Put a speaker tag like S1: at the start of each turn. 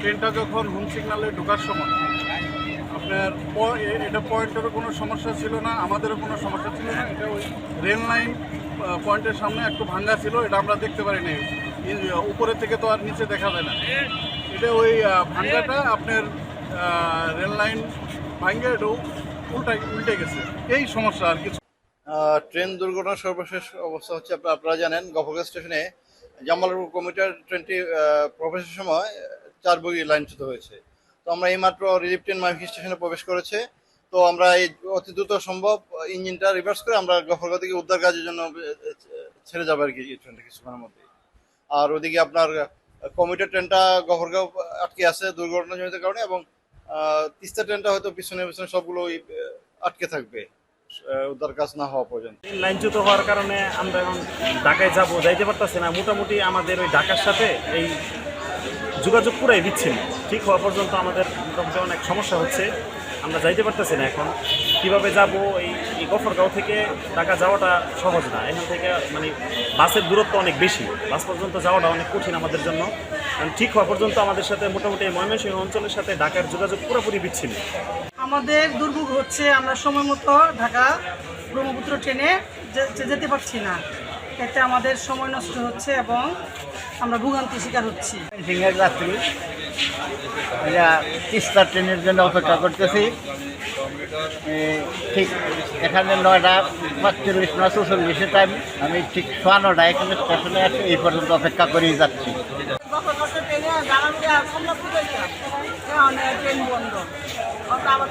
S1: ট্রেনটা যখন হোম সিগনালে ঢোকার সময় আপনার এটা পয়েন্টেরও কোনো সমস্যা ছিল না, আমাদেরও কোনো সমস্যা ছিল না। এটা ওই রেল লাইন পয়েন্টের সামনে একটু ভাঙ্গা ছিল, এটা আমরা দেখতে পারিনি। উপরে থেকে তো আর নিচে দেখা যায় না। এটা ওই ভাঙ্গাটা আপনার রেল লাইন ভাঙ্গে এটা উল্টে গেছে, এই সমস্যা আর কিছু।
S2: ট্রেন দুর্ঘটনার সর্বশেষ অবস্থা হচ্ছে আপনারা জানেন গফরগাঁও স্টেশনে জামালপুর কমিউটার ট্রেনটি প্রবেশের সময় 4 বগি লাইনচ্যুত হয়েছে। তো আমরা এইমাত্র রিলিফ ট্রেন মাইকি স্টেশনে প্রবেশ করেছে। তো আমরা এই অতি দ্রুত সম্ভব ইঞ্জিনটা রিভার্স করে আমরা গফরগাঁও থেকে উদ্ধার কাজের জন্য ছেড়ে যাবো আর কি এই ট্রেনটা কিছুক্ষণের মধ্যে। আর ওদিকে আপনার কমিউটার ট্রেনটা গফরগাঁও আটকে আছে দুর্ঘটনাজনিত কারণে, এবং তিস্তা ট্রেনটা হয়তো পিছনে সবগুলো আটকে থাকবে উদ্ধার কাজ না হওয়া পর্যন্ত।
S3: লাইনচ্যুত হওয়ার কারণে আমরা এখন ঢাকায় যাইতে পারতেছি না। মোটামুটি আমাদের ওই ঢাকার সাথে এই যোগাযোগ পুরাই বিচ্ছিন্ন। ঠিক হওয়া পর্যন্ত আমাদের মোটামুটি অনেক সমস্যা হচ্ছে, আমরা যাইতে পারতেছি না। এখন কিভাবে যাব? এই গফরগাঁও থেকে ঢাকা যাওয়াটা সহজ না, এখান থেকে মানে বাসের দূরত্ব অনেক বেশি, বাস পর্যন্ত যাওয়াটা অনেক কঠিন আমাদের জন্য। ঠিক হওয়া পর্যন্ত আমাদের সাথে মোটামুটি ময়মনসিংহ অঞ্চলের সাথে ঢাকার যোগাযোগ পুরোপুরি বিচ্ছিন্ন।
S4: আমাদের দুর্ভোগ হচ্ছে, আমরা সময় মতো ঢাকা ব্রহ্মপুত্র ট্রেনে যেতে পারছি না। এতে আমাদের সময় নষ্ট হচ্ছে এবং আমরা ভোগান্তির শিকার হচ্ছি।
S5: সিংহের যাত্রী তিস্তা ট্রেনের জন্য অপেক্ষা করতেছি। ঠিক এখানে 9:45 না 44 টাইম, আমি ঠিক 9:15 এখানে স্টেশনে আছি, এই পর্যন্ত অপেক্ষা করেই যাচ্ছি।
S4: ট্রেন বন্ধ, আবার